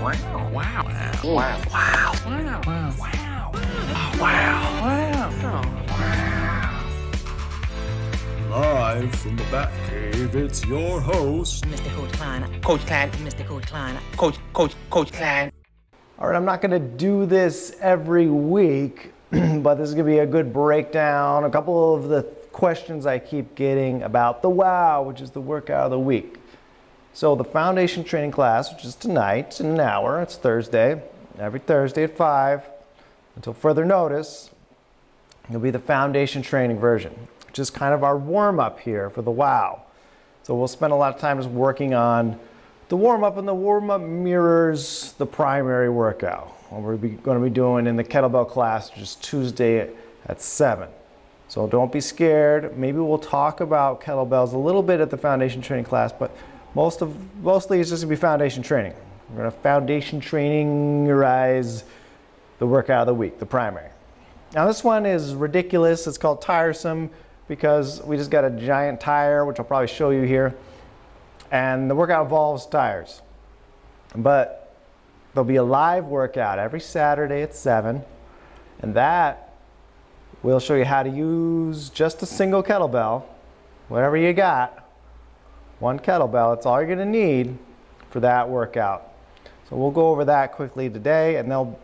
Wow. Wow. Wow. Wow. Wow. Wow. Wow. Wow. Wow. Live from the Batcave, it's your host, Mr. Coach Klein. Coach Klein. Mr. Coach Klein. Coach Klein. All right, I'm not going to do this every week, but this is going to be a good breakdown. A couple of the questions I keep getting about the WOW, which is the workout of the week. So the foundation training class, which is tonight in an hour, it's Thursday, every Thursday at 5, until further notice, it'll be the foundation training version, which is kind of our warm-up here for the WOW. So we'll spend a lot of time just working on the warm-up, and the warm-up mirrors the primary workout. What we're going to be doing in the kettlebell class, which is Tuesday at 7. So don't be scared. Maybe we'll talk about kettlebells a little bit at the foundation training class, but mostly it's just going to be foundation training. We're going to foundation trainingerize the workout of the week, the primary. Now this one is ridiculous. It's called tiresome because we just got a giant tire, which I'll probably show you here. And the workout involves tires. But there'll be a live workout every Saturday at 7. And that will show you how to use just a single kettlebell, whatever you got. One kettlebell, that's all you're going to need for that workout. So we'll go over that quickly today, and there'll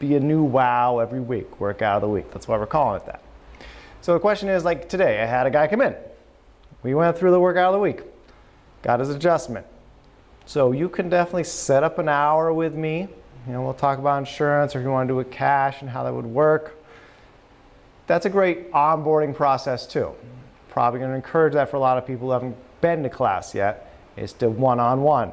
be a new WOW every week, workout of the week. That's why we're calling it that. So the question is, like today, I had a guy come in. We went through the workout of the week. Got his adjustment. So you can definitely set up an hour with me. You know, we'll talk about insurance, or if you want to do it cash and how that would work. That's a great onboarding process too. Probably going to encourage that for a lot of people who haven't been to class yet. Is to one-on-one.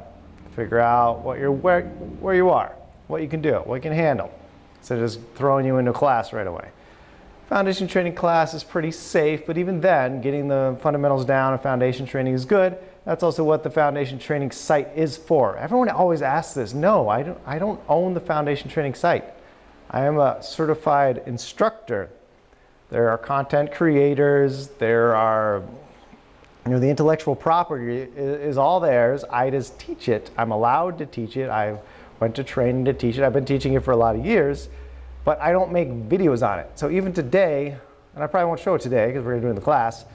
Figure out where you are, what you can do, what you can handle, instead of just throwing you into class right away. Foundation training class is pretty safe, but even then, getting the fundamentals down and foundation training is good. That's also what the foundation training site is for. Everyone always asks this. No, I don't own the foundation training site. I am a certified instructor. There are content creators. There are, the intellectual property is all theirs. I just teach it. I'm allowed to teach it. I went to training to teach it. I've been teaching it for a lot of years, but I don't make videos on it. So even today, and I probably won't show it today because we're going to do it in the class,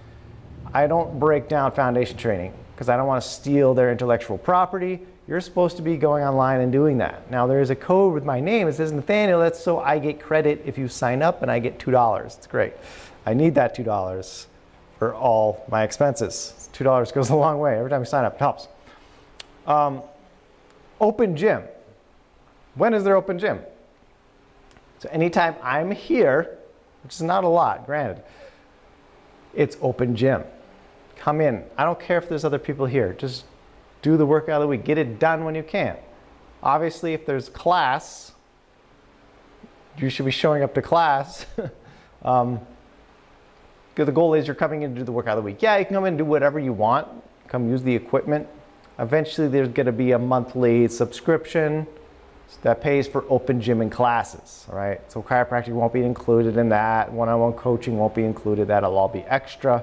I don't break down foundation training because I don't want to steal their intellectual property. You're supposed to be going online and doing that. Now there is a code with my name. It says Nathaniel. That's so I get credit if you sign up, and I get $2. It's great. I need that $2 for all my expenses. $2 goes a long way. Every time you sign up, it helps. Open gym. When is there open gym? So anytime I'm here, which is not a lot, granted, it's open gym. Come in. I don't care if there's other people here. Just do the workout of the week. Get it done when you can. Obviously, if there's class, you should be showing up to class. Because the goal is you're coming in to do the workout of the week. Yeah, you can come in and do whatever you want. Come use the equipment. Eventually, there's going to be a monthly subscription that pays for open gym and classes. All right. So chiropractic won't be included in that. One-on-one coaching won't be included. That'll all be extra.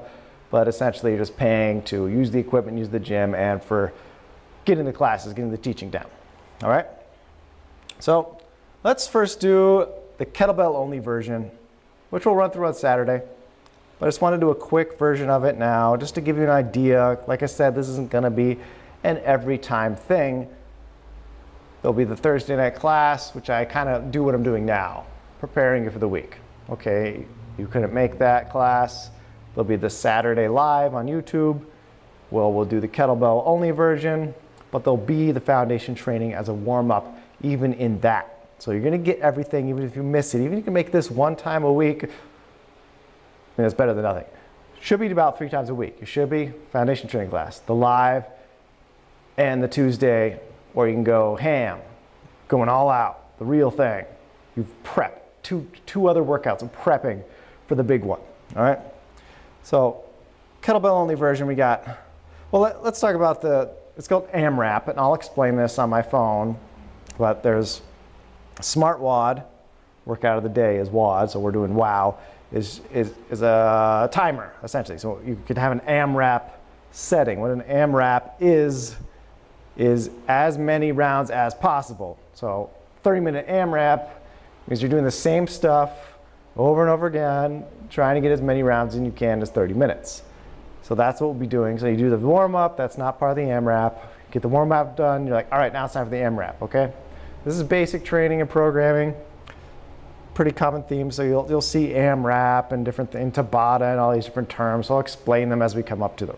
But essentially, you're just paying to use the equipment, use the gym, and for getting the classes, getting the teaching down. All right? So let's first do the kettlebell-only version, which we'll run through on Saturday. But I just want to do a quick version of it now, just to give you an idea. Like I said, this isn't going to be an every-time thing. There'll be the Thursday night class, which I kind of do what I'm doing now, preparing you for the week. Okay, you couldn't make that class. There'll be the Saturday live on YouTube. Well, we'll do the kettlebell only version, but there'll be the foundation training as a warm-up even in that. So you're gonna get everything even if you miss it. Even if you can make this one time a week, I mean, that's better than nothing. Should be about 3 times a week. It should be foundation training class, the live and the Tuesday, or you can go ham, going all out, the real thing. You've prepped two other workouts and prepping for the big one, all right? So kettlebell only version we got. Well, let's talk about it's called AMRAP, and I'll explain this on my phone, but there's Smart WOD, workout of the day is WOD, so we're doing WOW, is a timer, essentially. So you could have an AMRAP setting. What an AMRAP is is as many rounds as possible. So 30-minute AMRAP means you're doing the same stuff over and over again, trying to get as many rounds as you can as 30 minutes. So that's what we'll be doing. So you do the warm-up, that's not part of the AMRAP. Get the warm-up done, you're like, all right, now it's time for the AMRAP, okay? This is basic training and programming. Pretty common themes, so you'll see AMRAP and different things, Tabata and all these different terms. So I'll explain them as we come up to them.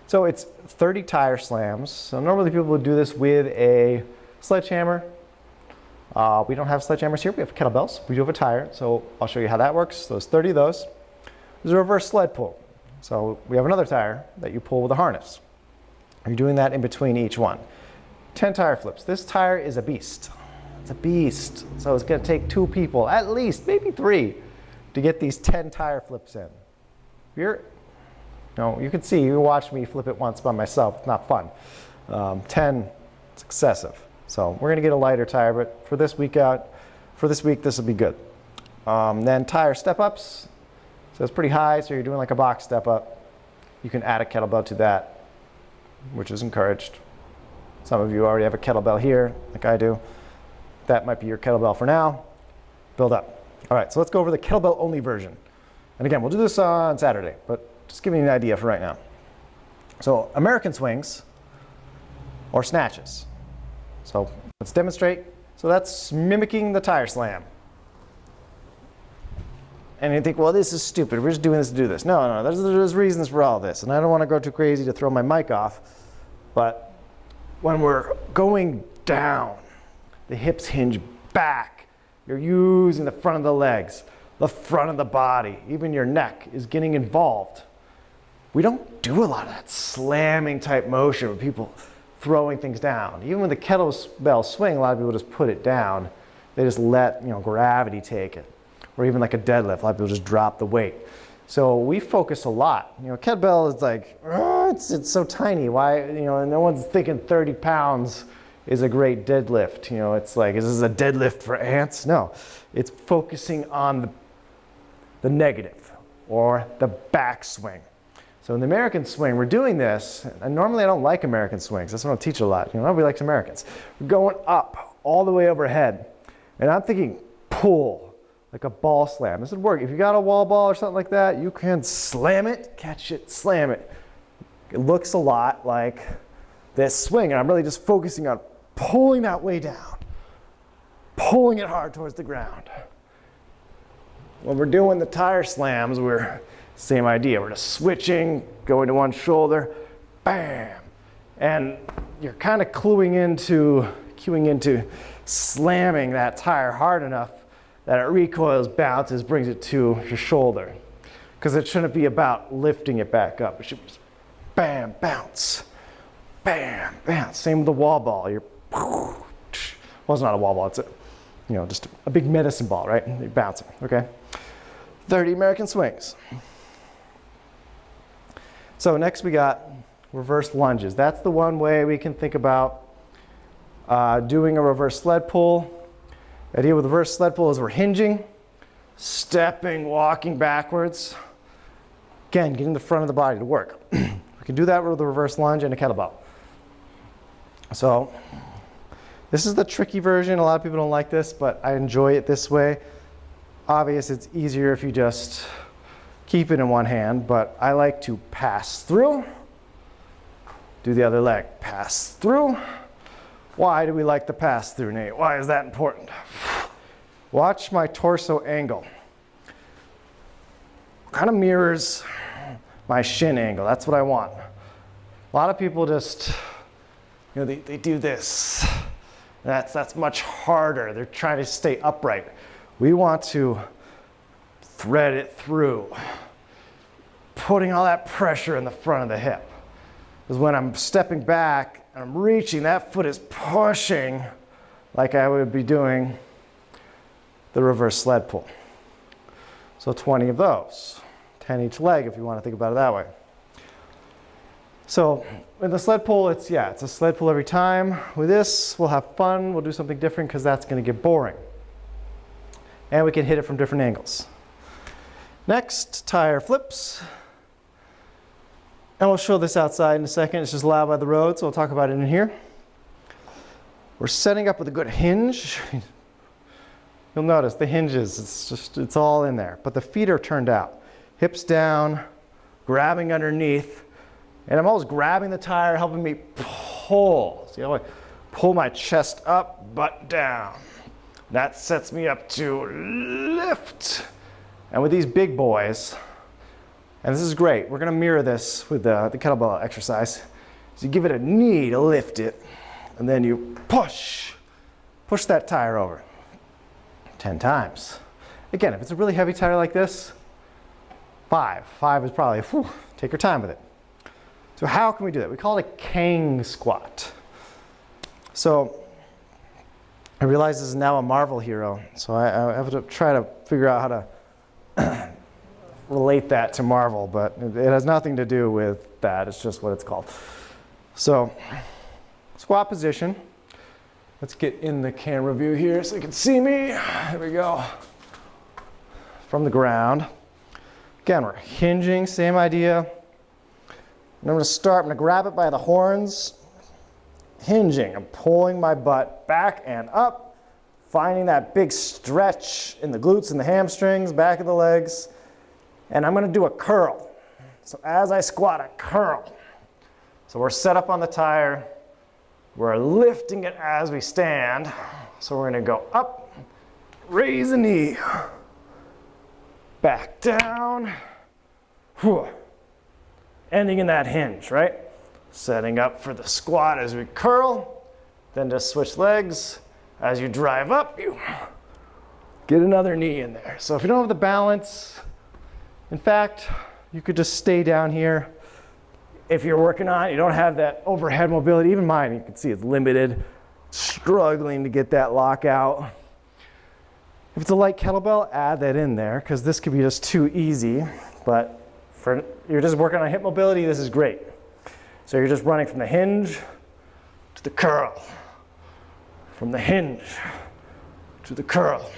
So it's 30 tire slams. So normally people would do this with a sledgehammer. We don't have sledgehammers here, we have kettlebells. We do have a tire, so I'll show you how that works. So there's 30 of those. There's a reverse sled pull. So we have another tire that you pull with a harness. You're doing that in between each one. 10 tire flips. This tire is a beast. It's a beast. So it's going to take 2 people, at least, maybe 3, to get these 10 tire flips in. You can see, you watch me flip it once by myself. It's not fun. 10, it's excessive. So we're going to get a lighter tire, but for this week, this will be good. Then tire step-ups. So it's pretty high, so you're doing like a box step-up. You can add a kettlebell to that, which is encouraged. Some of you already have a kettlebell here, like I do. That might be your kettlebell for now. Build up. All right, so let's go over the kettlebell only version. And again, we'll do this on Saturday, but just give me an idea for right now. So American swings or snatches. So let's demonstrate. So that's mimicking the tire slam. And you think, well, this is stupid. We're just doing this to do this. No, there's reasons for all this. And I don't want to go too crazy to throw my mic off. But when we're going down, the hips hinge back. You're using the front of the legs, the front of the body. Even your neck is getting involved. We don't do a lot of that slamming type motion with people throwing things down. Even with the kettlebell swing, a lot of people just put it down. They just let gravity take it. Or even like a deadlift, a lot of people just drop the weight. So we focus a lot. Kettlebell is like, it's so tiny. Why, no one's thinking 30 pounds is a great deadlift. It's like, is this a deadlift for ants? No, it's focusing on the negative or the backswing. So in the American swing, we're doing this, and normally I don't like American swings. That's what I teach a lot. Nobody likes Americans. We're going up all the way overhead, and I'm thinking pull, like a ball slam. This would work. If you got a wall ball or something like that, you can slam it, catch it, slam it. It looks a lot like this swing, and I'm really just focusing on pulling that way down, pulling it hard towards the ground. When we're doing the tire slams, same idea. We're just switching, going to one shoulder, bam. And you're kind of cueing into slamming that tire hard enough that it recoils, bounces, brings it to your shoulder. Because it shouldn't be about lifting it back up. It should be just bam, bounce, bam, bounce. Same with the wall ball. Well, it's not a wall ball. It's just a big medicine ball, right? You're bouncing, okay? 30 American swings. So next we got reverse lunges. That's the one way we can think about doing a reverse sled pull. The idea with reverse sled pull is we're hinging, stepping, walking backwards. Again, getting the front of the body to work. We can do that with a reverse lunge and a kettlebell. So this is the tricky version. A lot of people don't like this, but I enjoy it this way. Obviously, it's easier if you just keep it in one hand, but I like to pass through, do the other leg, pass through. Why do we like to pass through, Nate? Why is that important? Watch my torso angle. Kind of mirrors my shin angle. That's what I want. A lot of people just, they do this. That's much harder. They're trying to stay upright. We want to thread it through, putting all that pressure in the front of the hip. Because when I'm stepping back and I'm reaching, that foot is pushing like I would be doing the reverse sled pull. So 20 of those, 10 each leg if you want to think about it that way. So with the sled pull, it's a sled pull every time. With this, we'll have fun. We'll do something different because that's going to get boring. And we can hit it from different angles. Next, tire flips. And we'll show this outside in a second. It's just allowed by the road, so we'll talk about it in here. We're setting up with a good hinge. You'll notice the hinges, it's all in there, but the feet are turned out. Hips down, grabbing underneath, and I'm always grabbing the tire, helping me pull. See how I pull my chest up, butt down. That sets me up to lift. And with these big boys, and this is great, we're gonna mirror this with the kettlebell exercise. So you give it a knee to lift it, and then you push that tire over 10 times. Again, if it's a really heavy tire like this, 5 is probably, take your time with it. So how can we do that? We call it a Kang squat. So I realize this is now a Marvel hero, so I have to try to figure out how to relate that to Marvel, but it has nothing to do with that. It's just what it's called. So squat position. Let's get in the camera view here so you can see me. There we go. From the ground. Again, we're hinging, same idea. And I'm going to start, I'm going to grab it by the horns, hinging. I'm pulling my butt back and up, finding that big stretch in the glutes and the hamstrings, back of the legs. And I'm going to do a curl. So as I squat, I curl. So we're set up on the tire. We're lifting it as we stand. So we're going to go up, raise a knee, back down, ending in that hinge, right? Setting up for the squat as we curl, then just switch legs. As you drive up, you get another knee in there. So if you don't have the balance, in fact, you could just stay down here. If you're working on it, you don't have that overhead mobility, even mine, you can see it's limited, struggling to get that lock out. If it's a light kettlebell, add that in there, because this could be just too easy, but you're just working on hip mobility, this is great. So you're just running from the hinge to the curl, from the hinge to the curl.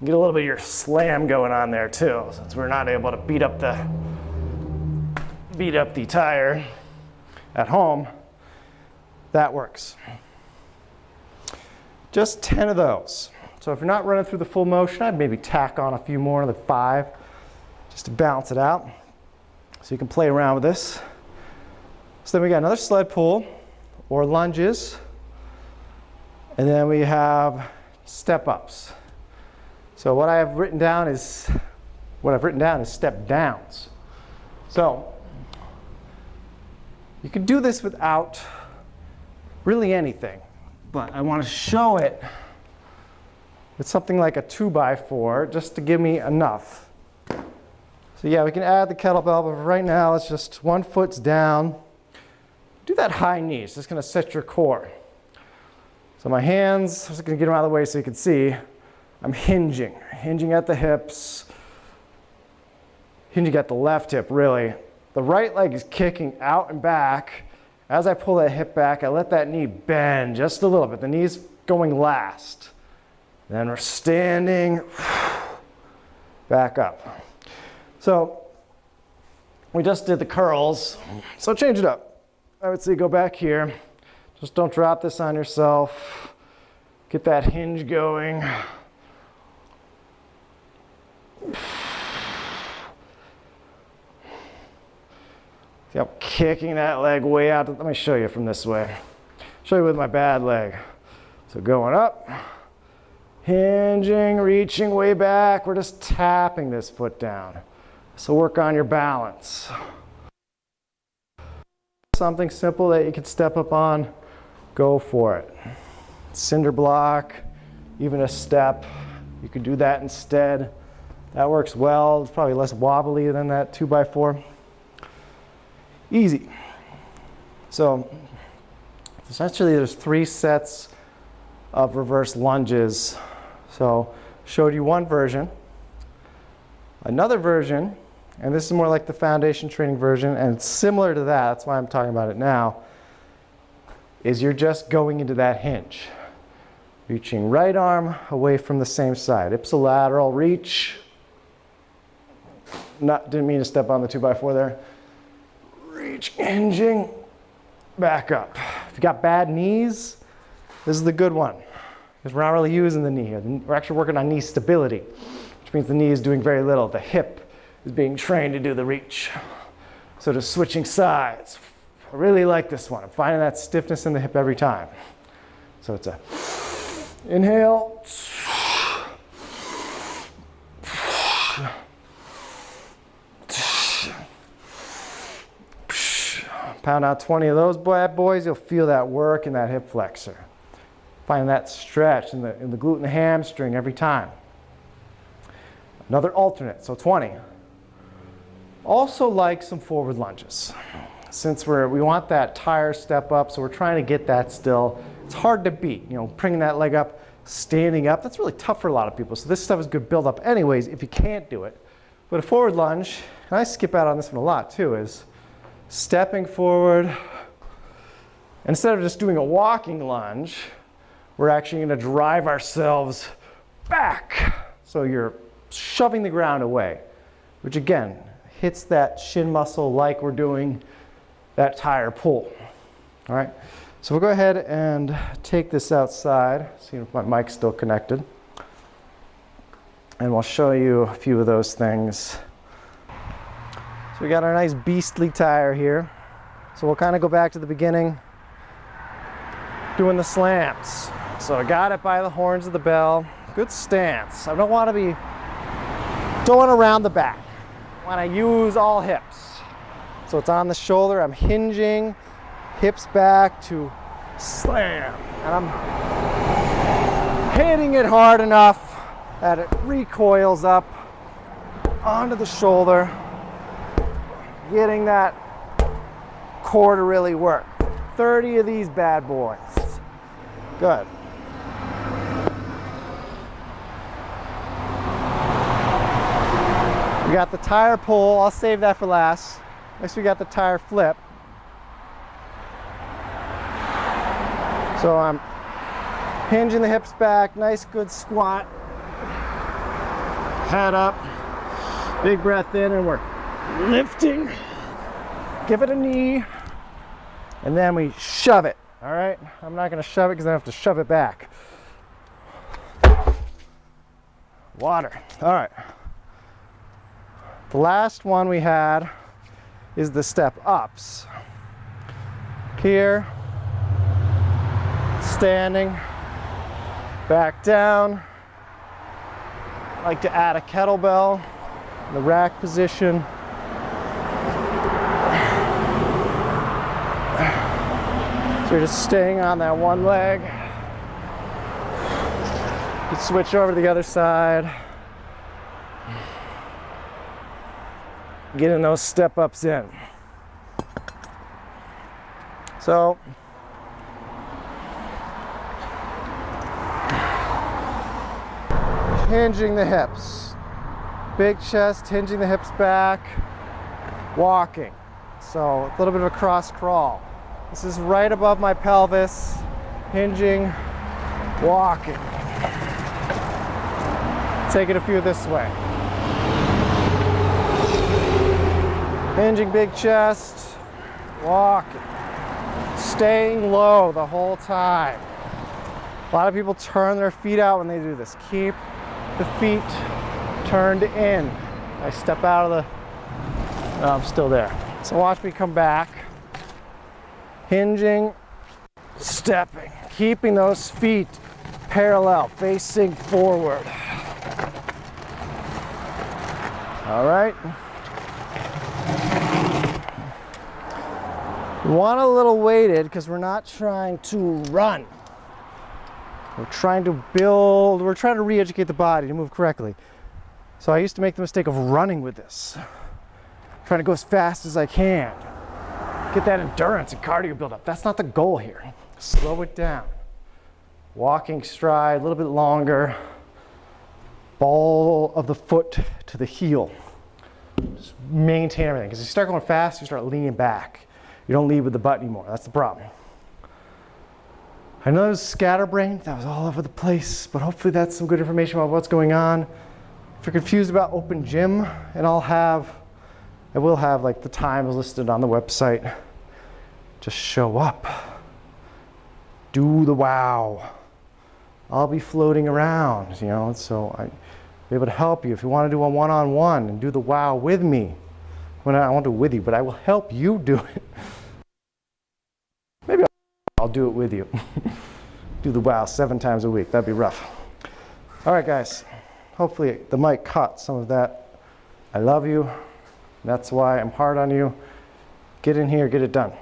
You get a little bit of your slam going on there too, since we're not able to beat up the tire at home. That works. Just 10 of those. So if you're not running through the full motion, I'd maybe tack on a few more, another 5, just to balance it out. So you can play around with this. So then we got another sled pull or lunges. And then we have step ups. So what I've written down is step downs. So you can do this without really anything, but I want to show it with something like a 2x4 just to give me enough. So yeah, we can add the kettlebell, but right now it's just one foot's down. Do that high knee, it's just going to set your core. So my hands, I'm just going to get them out of the way so you can see, I'm hinging at the hips, hinging at the left hip really. The right leg is kicking out and back. As I pull that hip back, I let that knee bend just a little bit. The knee's going last. Then we're standing, back up. So we just did the curls, so change it up. I would say go back here. Just don't drop this on yourself. Get that hinge going. See, I'm kicking that leg way out. Let me show you from this way. Show you with my bad leg. So going up, hinging, reaching way back. We're just tapping this foot down. So work on your balance. Something simple that you can step up on, go for it. Cinder block, even a step. You could do that instead. That works well. It's probably less wobbly than that 2x4. Easy. So essentially there's 3 sets of reverse lunges. So showed you one version. Another version, and this is more like the foundation training version, and it's similar to that, that's why I'm talking about it now, is you're just going into that hinge. Reaching right arm away from the same side. Ipsilateral reach. Didn't mean to step on the 2x4 there. Reach, hinging, back up. If you got bad knees, This is the good one, because we're not really using the knee here. We're actually working on knee stability, which means the knee is doing very little. The hip is being trained to do the reach. So just switching sides. I really like this one. I'm finding that stiffness in the hip every time. So it's a inhale. Pound out 20 of those bad boys, you'll feel that work in that hip flexor. Find that stretch in the glute and the hamstring every time. Another alternate, so 20. Also like some forward lunges. Since we want that tire step up, so we're trying to get that still. It's hard to beat, you know, bringing that leg up, standing up. That's really tough for a lot of people. So this stuff is good build up anyways if you can't do it. But a forward lunge, and I skip out on this one a lot too, is stepping forward. Instead of just doing a walking lunge, we're actually going to drive ourselves back. So you're shoving the ground away, which again hits that shin muscle like we're doing that tire pull. All right, so we'll go ahead and take this outside, see if my mic's still connected, and we'll show you a few of those things. So we got our nice beastly tire here. So we'll kind of go back to the beginning, doing the slams. So I got it by the horns of the bell. Good stance. I don't want to round the back. I want to use all hips. So it's on the shoulder. I'm hinging, hips back to slam. And I'm hitting it hard enough that it recoils up onto the shoulder, getting that core to really work. 30 of these bad boys. Good. We got the tire pull. I'll save that for last. Next we got the tire flip. So I'm hinging the hips back, nice good squat. Head up, big breath in, and we're lifting. Give it a knee, and then we shove it. All right, I'm not gonna shove it because I have to shove it back. Water. All right. The last one we had is the step ups. Here, standing, back down. I like to add a kettlebell in the rack position. So you're just staying on that one leg. You can switch over to the other side. Getting those step ups in. So hinging the hips, big chest, hinging the hips back, walking. So a little bit of a cross crawl. This is right above my pelvis, hinging, walking. Taking a few this way. Hinging big chest, walking, staying low the whole time. A lot of people turn their feet out when they do this. Keep the feet turned in. I step out of the, no, I'm still there. So watch me come back. Hinging, stepping, keeping those feet parallel, facing forward. All right. We want a little weighted because we're not trying to run. We're trying to build, we're trying to re-educate the body to move correctly. So I used to make the mistake of running with this. Trying to go as fast as I can. Get that endurance and cardio build up. That's not the goal here. Slow it down. Walking stride, a little bit longer. Ball of the foot to the heel. Just maintain everything. Because if you start going fast, you start leaning back. You don't lead with the butt anymore. That's the problem. I know there's scatterbrain. That was all over the place, but hopefully that's some good information about what's going on. If you're confused about Open Gym, and I will have like the times listed on the website. Just show up. do the wow. I'll be floating around, you know, so I'll be able to help you if you want to do a one-on-one and do the wow with me. Well, I won't do it with you, but I will help you do it. Maybe I'll do it with you. Do the wow 7 times a week. That'd be rough. All right, guys. Hopefully the mic caught some of that. I love you. That's why I'm hard on you. Get in here, get it done.